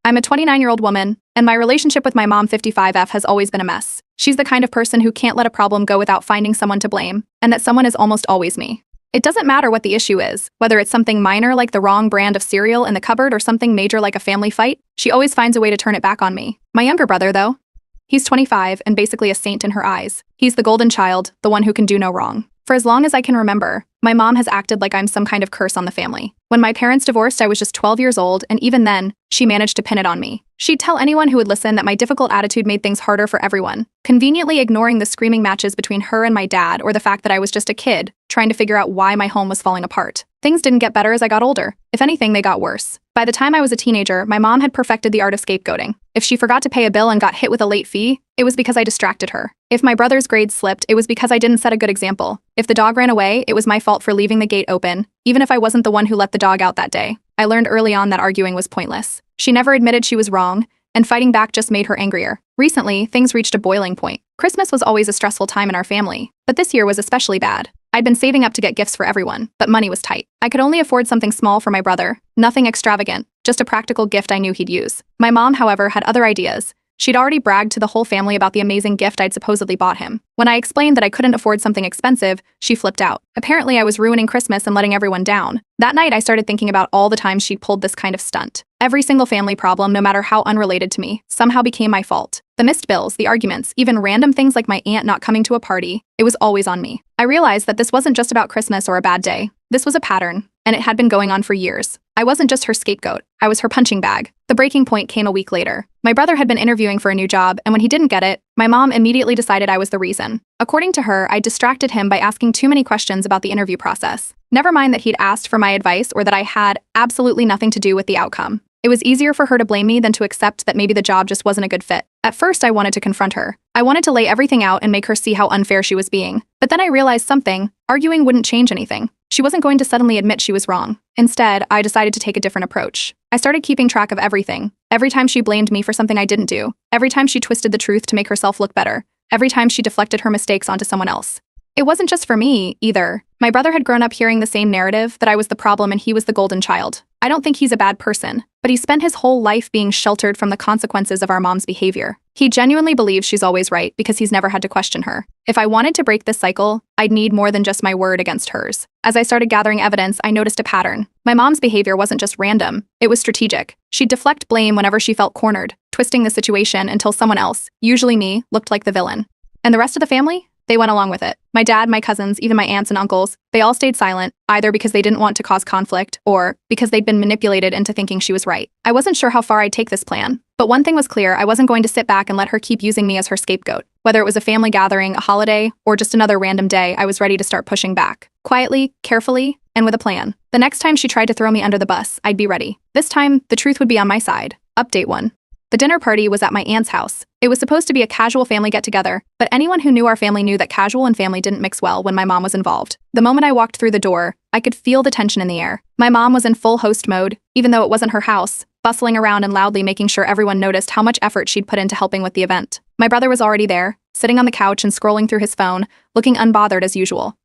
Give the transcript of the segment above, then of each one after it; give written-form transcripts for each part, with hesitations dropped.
I'm a 29-year-old woman, and my relationship with my mom 55F has always been a mess. She's the kind of person who can't let a problem go without finding someone to blame, and that someone is almost always me. It doesn't matter what the issue is, whether it's something minor like the wrong brand of cereal in the cupboard or something major like a family fight, she always finds a way to turn it back on me. My younger brother, though, he's 25 and basically a saint in her eyes. He's the golden child, the one who can do no wrong. For as long as I can remember, my mom has acted like I'm some kind of curse on the family. When my parents divorced, I was just 12 years old, and even then, she managed to pin it on me. She'd tell anyone who would listen that my difficult attitude made things harder for everyone, conveniently ignoring the screaming matches between her and my dad or the fact that I was just a kid, trying to figure out why my home was falling apart. Things didn't get better as I got older. If anything, they got worse. By the time I was a teenager, my mom had perfected the art of scapegoating. If she forgot to pay a bill and got hit with a late fee, it was because I distracted her. If my brother's grades slipped, it was because I didn't set a good example. If the dog ran away, it was my fault for leaving the gate open, even if I wasn't the one who let the dog out that day. I learned early on that arguing was pointless. She never admitted she was wrong, and fighting back just made her angrier. Recently, things reached a boiling point. Christmas was always a stressful time in our family, but this year was especially bad. I'd been saving up to get gifts for everyone, but money was tight. I could only afford something small for my brother, nothing extravagant, just a practical gift I knew he'd use. My mom, however, had other ideas. She'd already bragged to the whole family about the amazing gift I'd supposedly bought him. When I explained that I couldn't afford something expensive, she flipped out. Apparently, I was ruining Christmas and letting everyone down. That night, I started thinking about all the times she'd pulled this kind of stunt. Every single family problem, no matter how unrelated to me, somehow became my fault. The missed bills, the arguments, even random things like my aunt not coming to a party, it was always on me. I realized that this wasn't just about Christmas or a bad day. This was a pattern, and it had been going on for years. I wasn't just her scapegoat, I was her punching bag. The breaking point came a week later. My brother had been interviewing for a new job, and when he didn't get it, my mom immediately decided I was the reason. According to her, I distracted him by asking too many questions about the interview process. Never mind that he'd asked for my advice or that I had absolutely nothing to do with the outcome. It was easier for her to blame me than to accept that maybe the job just wasn't a good fit. At first, I wanted to confront her. I wanted to lay everything out and make her see how unfair she was being. But then I realized something. Arguing wouldn't change anything. She wasn't going to suddenly admit she was wrong. Instead, I decided to take a different approach. I started keeping track of everything. Every time she blamed me for something I didn't do. Every time she twisted the truth to make herself look better. Every time she deflected her mistakes onto someone else. It wasn't just for me, either. My brother had grown up hearing the same narrative, that I was the problem and he was the golden child. I don't think he's a bad person, but he spent his whole life being sheltered from the consequences of our mom's behavior. He genuinely believes she's always right because he's never had to question her. If I wanted to break this cycle, I'd need more than just my word against hers. As I started gathering evidence, I noticed a pattern. My mom's behavior wasn't just random, it was strategic. She'd deflect blame whenever she felt cornered, twisting the situation until someone else, usually me, looked like the villain. And the rest of the family? They went along with it. My dad, my cousins, even my aunts and uncles, they all stayed silent, either because they didn't want to cause conflict or because they'd been manipulated into thinking she was right. I wasn't sure how far I'd take this plan, but one thing was clear, I wasn't going to sit back and let her keep using me as her scapegoat. Whether it was a family gathering, a holiday, or just another random day, I was ready to start pushing back. Quietly, carefully, and with a plan. The next time she tried to throw me under the bus, I'd be ready. This time, the truth would be on my side. Update 1. The dinner party was at my aunt's house. It was supposed to be a casual family get-together, but anyone who knew our family knew that casual and family didn't mix well when my mom was involved. The moment I walked through the door, I could feel the tension in the air. My mom was in full host mode, even though it wasn't her house, bustling around and loudly making sure everyone noticed how much effort she'd put into helping with the event. My brother was already there, sitting on the couch and scrolling through his phone, looking unbothered as usual.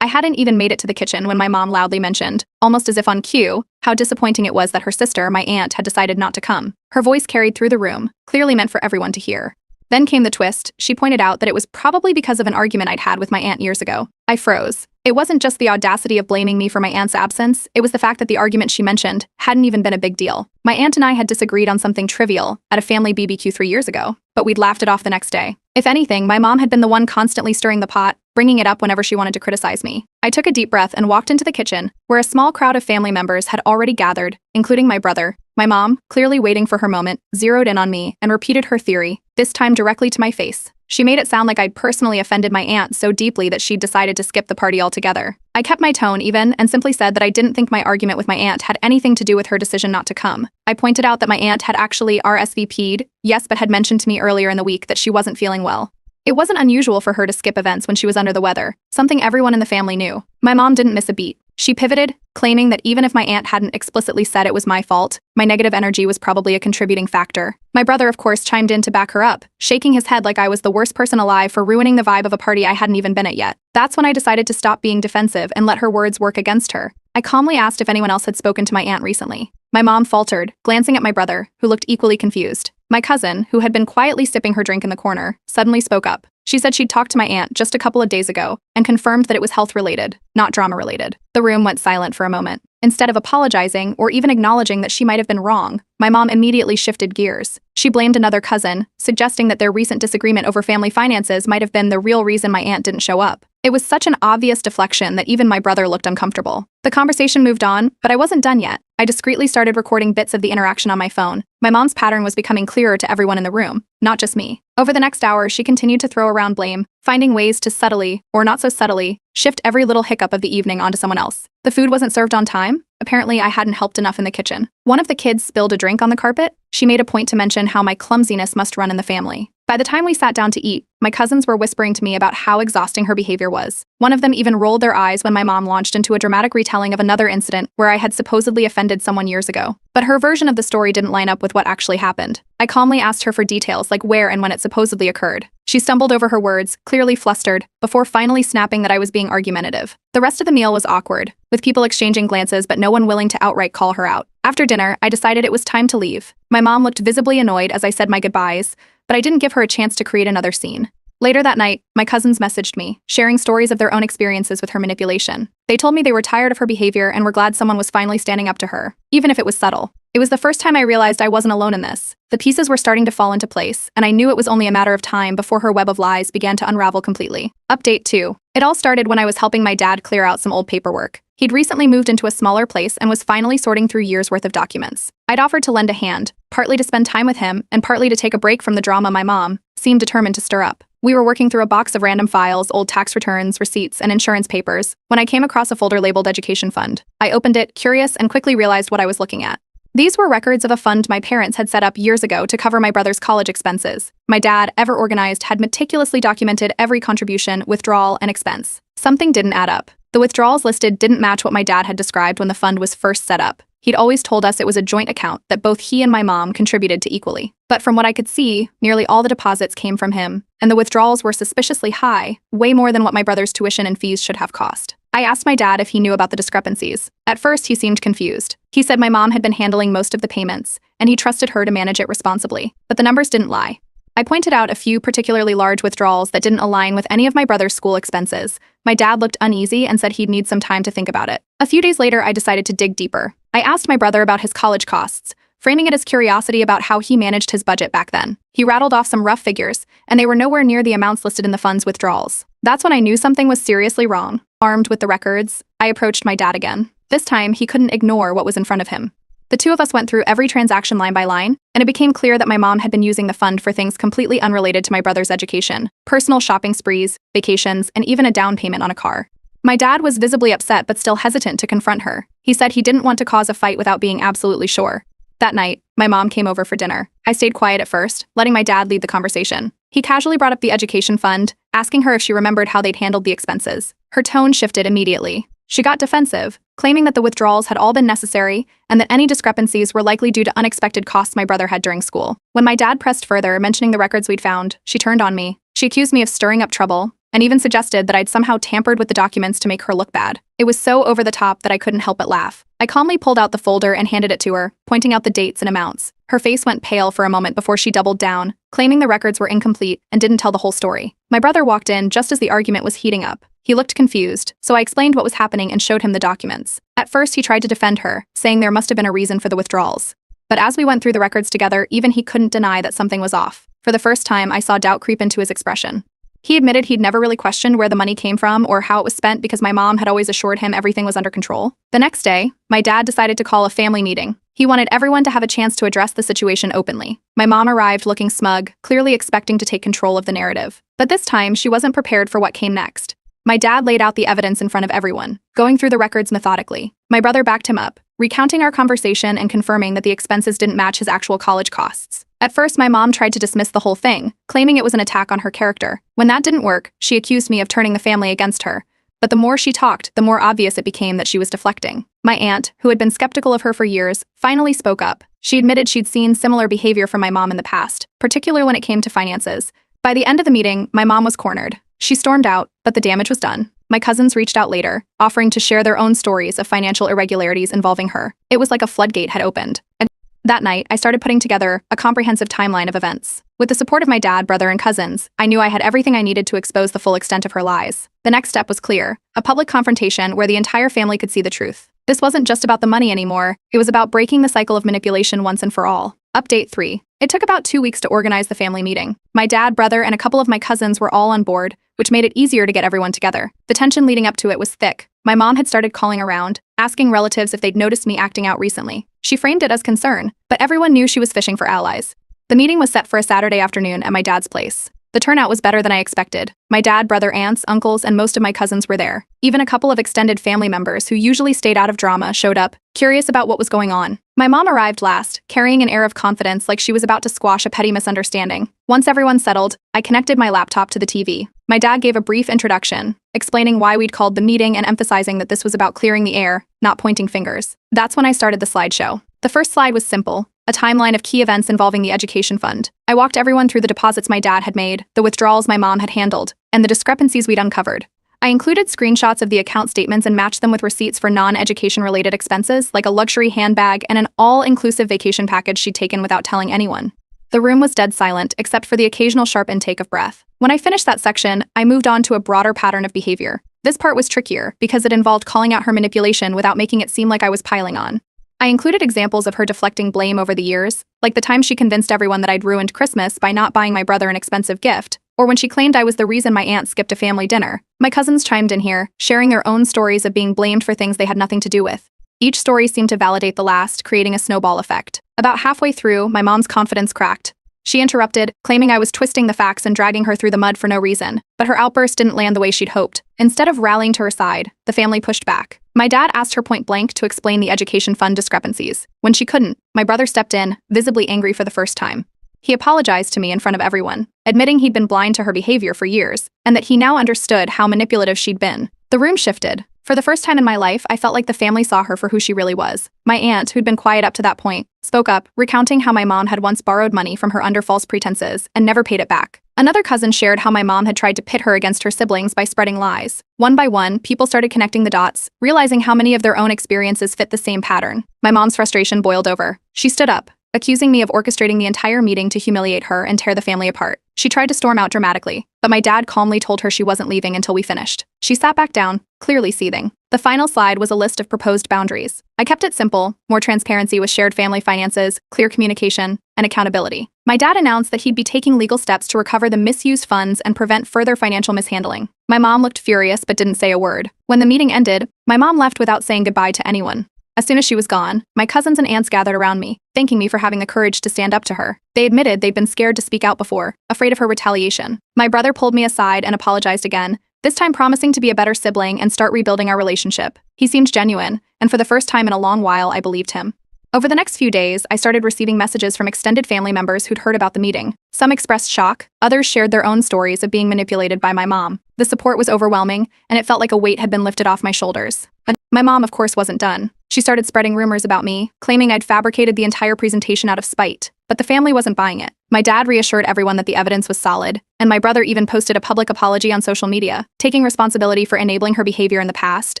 I hadn't even made it to the kitchen when my mom loudly mentioned, almost as if on cue, how disappointing it was that her sister, my aunt, had decided not to come. Her voice carried through the room, clearly meant for everyone to hear. Then came the twist. She pointed out that it was probably because of an argument I'd had with my aunt years ago. I froze. It wasn't just the audacity of blaming me for my aunt's absence, it was the fact that the argument she mentioned hadn't even been a big deal. My aunt and I had disagreed on something trivial at a family BBQ 3 years ago, but we'd laughed it off the next day. If anything, my mom had been the one constantly stirring the pot, bringing it up whenever she wanted to criticize me. I took a deep breath and walked into the kitchen, where a small crowd of family members had already gathered, including my brother. My mom, clearly waiting for her moment, zeroed in on me and repeated her theory, this time directly to my face. She made it sound like I'd personally offended my aunt so deeply that she'd decided to skip the party altogether. I kept my tone even and simply said that I didn't think my argument with my aunt had anything to do with her decision not to come. I pointed out that my aunt had actually RSVP'd, yes, but had mentioned to me earlier in the week that she wasn't feeling well. It wasn't unusual for her to skip events when she was under the weather, something everyone in the family knew. My mom didn't miss a beat. She pivoted, claiming that even if my aunt hadn't explicitly said it was my fault, my negative energy was probably a contributing factor. My brother, of course, chimed in to back her up, shaking his head like I was the worst person alive for ruining the vibe of a party I hadn't even been at yet. That's when I decided to stop being defensive and let her words work against her. I calmly asked if anyone else had spoken to my aunt recently. My mom faltered, glancing at my brother, who looked equally confused. My cousin, who had been quietly sipping her drink in the corner, suddenly spoke up. She said she'd talked to my aunt just a couple of days ago and confirmed that it was health-related, not drama-related. The room went silent for a moment. Instead of apologizing or even acknowledging that she might have been wrong, my mom immediately shifted gears. She blamed another cousin, suggesting that their recent disagreement over family finances might have been the real reason my aunt didn't show up. It was such an obvious deflection that even my brother looked uncomfortable. The conversation moved on, but I wasn't done yet. I discreetly started recording bits of the interaction on my phone. My mom's pattern was becoming clearer to everyone in the room, not just me. Over the next hour, she continued to throw around blame, finding ways to subtly, or not so subtly, shift every little hiccup of the evening onto someone else. The food wasn't served on time. Apparently, I hadn't helped enough in the kitchen. One of the kids spilled a drink on the carpet. She made a point to mention how my clumsiness must run in the family. By the time we sat down to eat, my cousins were whispering to me about how exhausting her behavior was. One of them even rolled their eyes when my mom launched into a dramatic retelling of another incident where I had supposedly offended someone years ago. But her version of the story didn't line up with what actually happened. I calmly asked her for details like where and when it supposedly occurred. She stumbled over her words, clearly flustered, before finally snapping that I was being argumentative. The rest of the meal was awkward, with people exchanging glances but no one willing to outright call her out. After dinner, I decided it was time to leave. My mom looked visibly annoyed as I said my goodbyes, but I didn't give her a chance to create another scene. Later that night, my cousins messaged me, sharing stories of their own experiences with her manipulation. They told me they were tired of her behavior and were glad someone was finally standing up to her, even if it was subtle. It was the first time I realized I wasn't alone in this. The pieces were starting to fall into place, and I knew it was only a matter of time before her web of lies began to unravel completely. Update 2. It all started when I was helping my dad clear out some old paperwork. He'd recently moved into a smaller place and was finally sorting through years' worth of documents. I'd offered to lend a hand, partly to spend time with him and partly to take a break from the drama my mom seemed determined to stir up. We were working through a box of random files, old tax returns, receipts, and insurance papers when I came across a folder labeled Education Fund. I opened it, curious, and quickly realized what I was looking at. These were records of a fund my parents had set up years ago to cover my brother's college expenses. My dad, ever organized, had meticulously documented every contribution, withdrawal, and expense. Something didn't add up. The withdrawals listed didn't match what my dad had described when the fund was first set up. He'd always told us it was a joint account that both he and my mom contributed to equally. But from what I could see, nearly all the deposits came from him, and the withdrawals were suspiciously high, way more than what my brother's tuition and fees should have cost. I asked my dad if he knew about the discrepancies. At first, he seemed confused. He said my mom had been handling most of the payments, and he trusted her to manage it responsibly. But the numbers didn't lie. I pointed out a few particularly large withdrawals that didn't align with any of my brother's school expenses. My dad looked uneasy and said he'd need some time to think about it. A few days later, I decided to dig deeper. I asked my brother about his college costs, framing it as curiosity about how he managed his budget back then. He rattled off some rough figures, and they were nowhere near the amounts listed in the fund's withdrawals. That's when I knew something was seriously wrong. Armed with the records, I approached my dad again. This time, he couldn't ignore what was in front of him. The two of us went through every transaction line by line, and it became clear that my mom had been using the fund for things completely unrelated to my brother's education, personal shopping sprees, vacations, and even a down payment on a car. My dad was visibly upset but still hesitant to confront her. He said he didn't want to cause a fight without being absolutely sure. That night, my mom came over for dinner. I stayed quiet at first, letting my dad lead the conversation. He casually brought up the education fund, asking her if she remembered how they'd handled the expenses. Her tone shifted immediately. She got defensive, claiming that the withdrawals had all been necessary and that any discrepancies were likely due to unexpected costs my brother had during school. When my dad pressed further, mentioning the records we'd found, she turned on me. She accused me of stirring up trouble and even suggested that I'd somehow tampered with the documents to make her look bad. It was so over the top that I couldn't help but laugh. I calmly pulled out the folder and handed it to her, pointing out the dates and amounts. Her face went pale for a moment before she doubled down, claiming the records were incomplete and didn't tell the whole story. My brother walked in just as the argument was heating up. He looked confused, so I explained what was happening and showed him the documents. At first, he tried to defend her, saying there must have been a reason for the withdrawals. But as we went through the records together, even he couldn't deny that something was off. For the first time, I saw doubt creep into his expression. He admitted he'd never really questioned where the money came from or how it was spent because my mom had always assured him everything was under control. The next day, my dad decided to call a family meeting. He wanted everyone to have a chance to address the situation openly. My mom arrived looking smug, clearly expecting to take control of the narrative. But this time, she wasn't prepared for what came next. My dad laid out the evidence in front of everyone, going through the records methodically. My brother backed him up, recounting our conversation and confirming that the expenses didn't match his actual college costs. At first, my mom tried to dismiss the whole thing, claiming it was an attack on her character. When that didn't work, she accused me of turning the family against her. But the more she talked, the more obvious it became that she was deflecting. My aunt, who had been skeptical of her for years, finally spoke up. She admitted she'd seen similar behavior from my mom in the past, particularly when it came to finances. By the end of the meeting, my mom was cornered. She stormed out, but the damage was done. my cousins reached out later, offering to share their own stories of financial irregularities involving her. It was like a floodgate had opened. And that night, I started putting together a comprehensive timeline of events. With the support of my dad, brother, and cousins, I knew I had everything I needed to expose the full extent of her lies. The next step was clear: a public confrontation where the entire family could see the truth. This wasn't just about the money anymore, it was about breaking the cycle of manipulation once and for all. Update 3. It took about 2 weeks to organize the family meeting. My dad, brother, and a couple of my cousins were all on board, which made it easier to get everyone together. The tension leading up to it was thick. My mom had started calling around, asking relatives if they'd noticed me acting out recently. She framed it as concern, but everyone knew she was fishing for allies. The meeting was set for a Saturday afternoon at my dad's place. The turnout was better than I expected. My dad, brother, aunts, uncles, and most of my cousins were there. Even a couple of extended family members who usually stayed out of drama showed up, curious about what was going on. My mom arrived last, carrying an air of confidence like she was about to squash a petty misunderstanding. Once everyone settled, I connected my laptop to the TV. My dad gave a brief introduction, explaining why we'd called the meeting and emphasizing that this was about clearing the air, not pointing fingers. That's when I started the slideshow. The first slide was simple: a timeline of key events involving the education fund. I walked everyone through the deposits my dad had made, the withdrawals my mom had handled, and the discrepancies we'd uncovered. I included screenshots of the account statements and matched them with receipts for non-education related expenses, like a luxury handbag and an all-inclusive vacation package she'd taken without telling anyone. The room was dead silent, except for the occasional sharp intake of breath. When I finished that section, I moved on to a broader pattern of behavior. This part was trickier, because it involved calling out her manipulation without making it seem like I was piling on. I included examples of her deflecting blame over the years, like the time she convinced everyone that I'd ruined Christmas by not buying my brother an expensive gift, or when she claimed I was the reason my aunt skipped a family dinner. My cousins chimed in here, sharing their own stories of being blamed for things they had nothing to do with. Each story seemed to validate the last, creating a snowball effect. About halfway through, my mom's confidence cracked. She interrupted, claiming I was twisting the facts and dragging her through the mud for no reason. But her outburst didn't land the way she'd hoped. Instead of rallying to her side, the family pushed back. My dad asked her point blank to explain the education fund discrepancies. When she couldn't, my brother stepped in, visibly angry for the first time. He apologized to me in front of everyone, admitting he'd been blind to her behavior for years, and that he now understood how manipulative she'd been. The room shifted. For the first time in my life, I felt like the family saw her for who she really was. My aunt, who'd been quiet up to that point, spoke up, recounting how my mom had once borrowed money from her under false pretenses and never paid it back. Another cousin shared how my mom had tried to pit her against her siblings by spreading lies. One by one, people started connecting the dots, realizing how many of their own experiences fit the same pattern. My mom's frustration boiled over. She stood up, accusing me of orchestrating the entire meeting to humiliate her and tear the family apart. She tried to storm out dramatically, but my dad calmly told her she wasn't leaving until we finished. She sat back down, clearly seething. The final slide was a list of proposed boundaries. I kept it simple: more transparency with shared family finances, clear communication, and accountability. My dad announced that he'd be taking legal steps to recover the misused funds and prevent further financial mishandling. My mom looked furious but didn't say a word. When the meeting ended, my mom left without saying goodbye to anyone. As soon as she was gone, my cousins and aunts gathered around me, thanking me for having the courage to stand up to her. They admitted they'd been scared to speak out before, afraid of her retaliation. My brother pulled me aside and apologized again, this time promising to be a better sibling and start rebuilding our relationship. He seemed genuine, and for the first time in a long while, I believed him. Over the next few days, I started receiving messages from extended family members who'd heard about the meeting. Some expressed shock, others shared their own stories of being manipulated by my mom. The support was overwhelming, and it felt like a weight had been lifted off my shoulders. But my mom, of course, wasn't done. She started spreading rumors about me, claiming I'd fabricated the entire presentation out of spite. But the family wasn't buying it. My dad reassured everyone that the evidence was solid, and my brother even posted a public apology on social media, taking responsibility for enabling her behavior in the past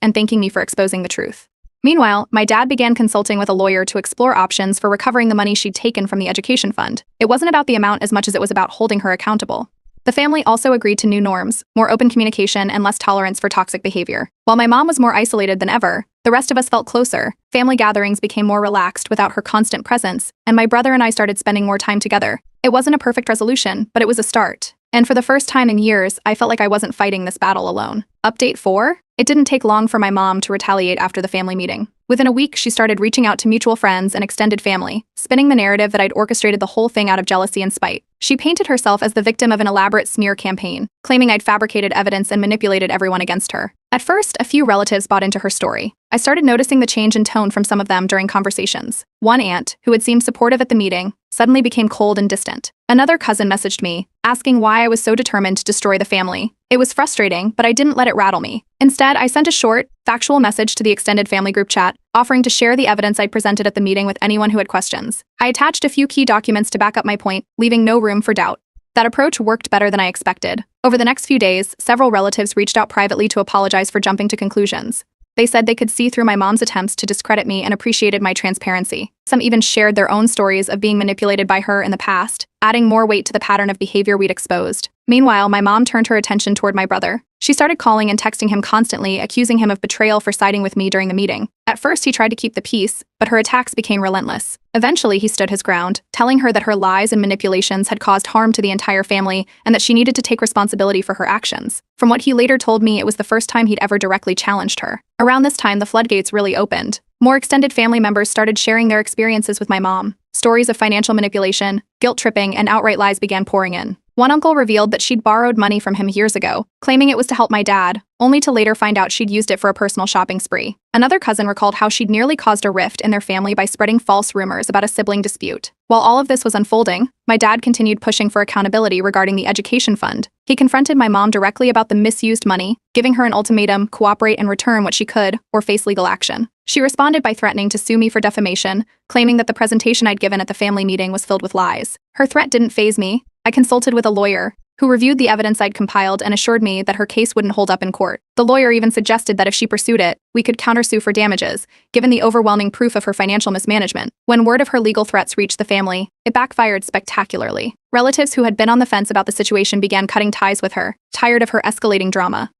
and thanking me for exposing the truth. Meanwhile, my dad began consulting with a lawyer to explore options for recovering the money she'd taken from the education fund. It wasn't about the amount as much as it was about holding her accountable. The family also agreed to new norms, more open communication, and less tolerance for toxic behavior. While my mom was more isolated than ever, the rest of us felt closer. Family gatherings became more relaxed without her constant presence, and my brother and I started spending more time together. It wasn't a perfect resolution, but it was a start. And for the first time in years, I felt like I wasn't fighting this battle alone. Update 4? It didn't take long for my mom to retaliate after the family meeting. Within a week, she started reaching out to mutual friends and extended family, spinning the narrative that I'd orchestrated the whole thing out of jealousy and spite. She painted herself as the victim of an elaborate smear campaign, claiming I'd fabricated evidence and manipulated everyone against her. At first, a few relatives bought into her story. I started noticing the change in tone from some of them during conversations. One aunt, who had seemed supportive at the meeting, suddenly became cold and distant. Another cousin messaged me, asking why I was so determined to destroy the family. It was frustrating, but I didn't let it rattle me. Instead, I sent a short, factual message to the extended family group chat, offering to share the evidence I'd presented at the meeting with anyone who had questions. I attached a few key documents to back up my point, leaving no room for doubt. That approach worked better than I expected. Over the next few days, several relatives reached out privately to apologize for jumping to conclusions. They said they could see through my mom's attempts to discredit me and appreciated my transparency. Some even shared their own stories of being manipulated by her in the past, adding more weight to the pattern of behavior we'd exposed. Meanwhile, my mom turned her attention toward my brother. She started calling and texting him constantly, accusing him of betrayal for siding with me during the meeting. At first, he tried to keep the peace, but her attacks became relentless. Eventually, he stood his ground, telling her that her lies and manipulations had caused harm to the entire family and that she needed to take responsibility for her actions. From what he later told me, it was the first time he'd ever directly challenged her. Around this time, the floodgates really opened. More extended family members started sharing their experiences with my mom. Stories of financial manipulation, guilt tripping, and outright lies began pouring in. One uncle revealed that she'd borrowed money from him years ago, claiming it was to help my dad, only to later find out she'd used it for a personal shopping spree. Another cousin recalled how she'd nearly caused a rift in their family by spreading false rumors about a sibling dispute. While all of this was unfolding, my dad continued pushing for accountability regarding the education fund. He confronted my mom directly about the misused money, giving her an ultimatum: cooperate and return what she could, or face legal action. She responded by threatening to sue me for defamation, claiming that the presentation I'd given at the family meeting was filled with lies. Her threat didn't faze me. I consulted with a lawyer, who reviewed the evidence I'd compiled and assured me that her case wouldn't hold up in court. The lawyer even suggested that if she pursued it, we could countersue for damages, given the overwhelming proof of her financial mismanagement. When word of her legal threats reached the family, it backfired spectacularly. Relatives who had been on the fence about the situation began cutting ties with her, tired of her escalating drama.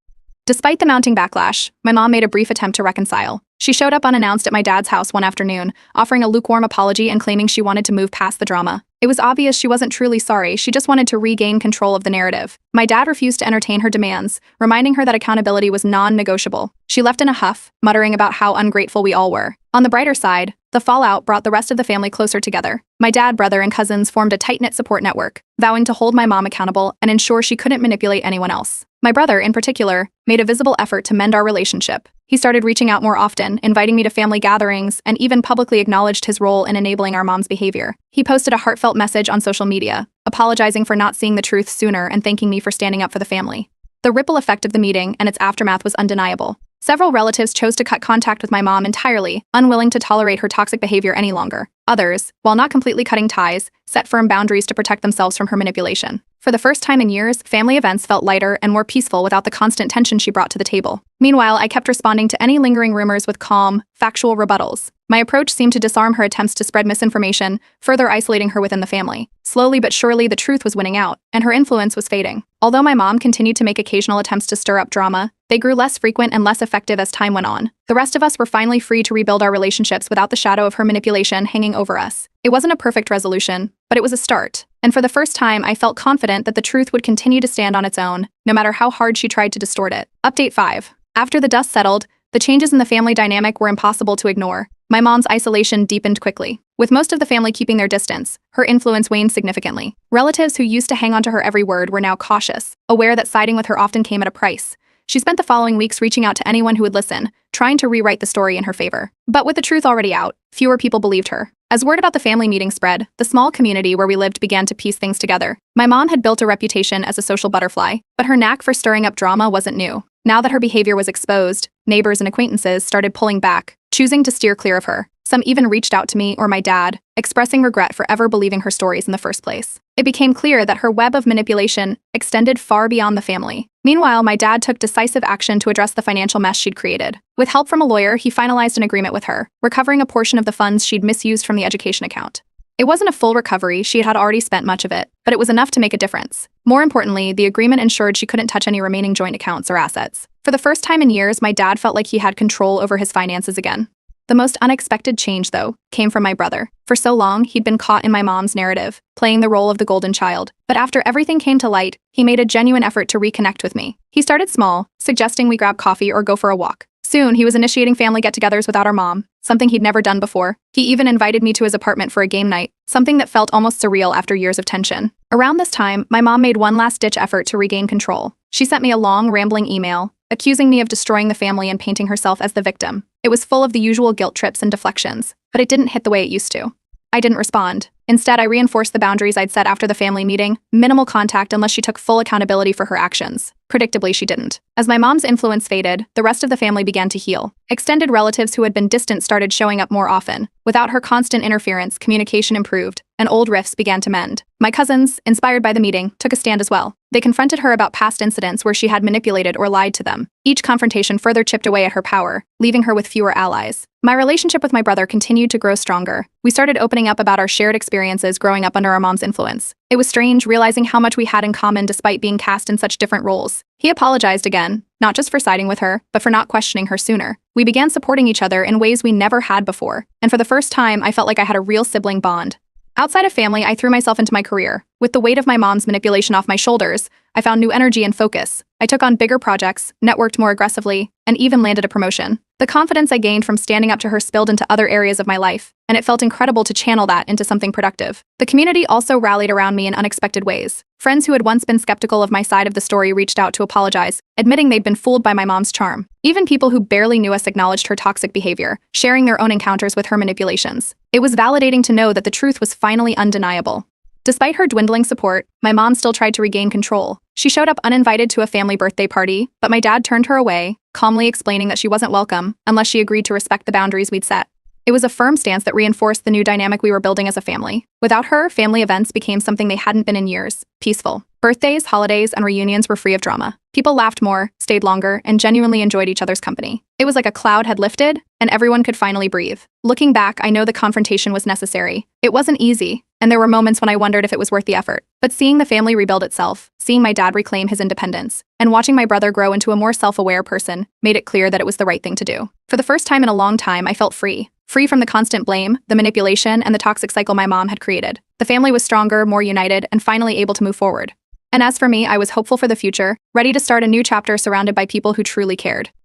Despite the mounting backlash, my mom made a brief attempt to reconcile. She showed up unannounced at my dad's house one afternoon, offering a lukewarm apology and claiming she wanted to move past the drama. It was obvious she wasn't truly sorry, she just wanted to regain control of the narrative. My dad refused to entertain her demands, reminding her that accountability was non-negotiable. She left in a huff, muttering about how ungrateful we all were. On the brighter side, the fallout brought the rest of the family closer together. My dad, brother, and cousins formed a tight-knit support network, vowing to hold my mom accountable and ensure she couldn't manipulate anyone else. My brother, in particular, made a visible effort to mend our relationship. He started reaching out more often, inviting me to family gatherings, and even publicly acknowledged his role in enabling our mom's behavior. He posted a heartfelt message on social media, apologizing for not seeing the truth sooner and thanking me for standing up for the family. The ripple effect of the meeting and its aftermath was undeniable. Several relatives chose to cut contact with my mom entirely, unwilling to tolerate her toxic behavior any longer. Others, while not completely cutting ties, set firm boundaries to protect themselves from her manipulation. For the first time in years, family events felt lighter and more peaceful without the constant tension she brought to the table. Meanwhile, I kept responding to any lingering rumors with calm, factual rebuttals. My approach seemed to disarm her attempts to spread misinformation, further isolating her within the family. Slowly but surely, the truth was winning out, and her influence was fading. Although my mom continued to make occasional attempts to stir up drama, they grew less frequent and less effective as time went on. The rest of us were finally free to rebuild our relationships without the shadow of her manipulation hanging over us. It wasn't a perfect resolution, but it was a start. And for the first time, I felt confident that the truth would continue to stand on its own, no matter how hard she tried to distort it. Update 5. After the dust settled, the changes in the family dynamic were impossible to ignore. My mom's isolation deepened quickly. With most of the family keeping their distance, her influence waned significantly. Relatives who used to hang on to her every word were now cautious, aware that siding with her often came at a price. She spent the following weeks reaching out to anyone who would listen, trying to rewrite the story in her favor. But with the truth already out, fewer people believed her. As word about the family meeting spread, the small community where we lived began to piece things together. My mom had built a reputation as a social butterfly, but her knack for stirring up drama wasn't new. Now that her behavior was exposed, neighbors and acquaintances started pulling back, choosing to steer clear of her. Some even reached out to me or my dad, expressing regret for ever believing her stories in the first place. It became clear that her web of manipulation extended far beyond the family. Meanwhile, my dad took decisive action to address the financial mess she'd created. With help from a lawyer, he finalized an agreement with her, recovering a portion of the funds she'd misused from the education account. It wasn't a full recovery, she had already spent much of it, but it was enough to make a difference. More importantly, the agreement ensured she couldn't touch any remaining joint accounts or assets. For the first time in years, my dad felt like he had control over his finances again. The most unexpected change, though, came from my brother. For so long, he'd been caught in my mom's narrative, playing the role of the golden child. But after everything came to light, he made a genuine effort to reconnect with me. He started small, suggesting we grab coffee or go for a walk. Soon, he was initiating family get-togethers without our mom, something he'd never done before. He even invited me to his apartment for a game night, something that felt almost surreal after years of tension. Around this time, my mom made one last-ditch effort to regain control. She sent me a long, rambling email, accusing me of destroying the family and painting herself as the victim. It was full of the usual guilt trips and deflections, but it didn't hit the way it used to. I didn't respond. Instead, I reinforced the boundaries I'd set after the family meeting: minimal contact unless she took full accountability for her actions. Predictably, she didn't. As my mom's influence faded, the rest of the family began to heal. Extended relatives who had been distant started showing up more often. Without her constant interference, communication improved, and old rifts began to mend. My cousins, inspired by the meeting, took a stand as well. They confronted her about past incidents where she had manipulated or lied to them. Each confrontation further chipped away at her power, leaving her with fewer allies. My relationship with my brother continued to grow stronger. We started opening up about our shared experiences growing up under our mom's influence. It was strange realizing how much we had in common despite being cast in such different roles. He apologized again, not just for siding with her, but for not questioning her sooner. We began supporting each other in ways we never had before, and for the first time, I felt like I had a real sibling bond. Outside of family, I threw myself into my career. With the weight of my mom's manipulation off my shoulders, I found new energy and focus. I took on bigger projects, networked more aggressively, and even landed a promotion. The confidence I gained from standing up to her spilled into other areas of my life, and it felt incredible to channel that into something productive. The community also rallied around me in unexpected ways. Friends who had once been skeptical of my side of the story reached out to apologize, admitting they'd been fooled by my mom's charm. Even people who barely knew us acknowledged her toxic behavior, sharing their own encounters with her manipulations. It was validating to know that the truth was finally undeniable. Despite her dwindling support, my mom still tried to regain control. She showed up uninvited to a family birthday party, but my dad turned her away, calmly explaining that she wasn't welcome unless she agreed to respect the boundaries we'd set. It was a firm stance that reinforced the new dynamic we were building as a family. Without her, family events became something they hadn't been in years: peaceful. Birthdays, holidays, and reunions were free of drama. People laughed more, stayed longer, and genuinely enjoyed each other's company. It was like a cloud had lifted, and everyone could finally breathe. Looking back, I know the confrontation was necessary. It wasn't easy, and there were moments when I wondered if it was worth the effort. But seeing the family rebuild itself, seeing my dad reclaim his independence, and watching my brother grow into a more self-aware person made it clear that it was the right thing to do. For the first time in a long time, I felt free. Free from the constant blame, the manipulation, and the toxic cycle my mom had created. The family was stronger, more united, and finally able to move forward. And as for me, I was hopeful for the future, ready to start a new chapter surrounded by people who truly cared.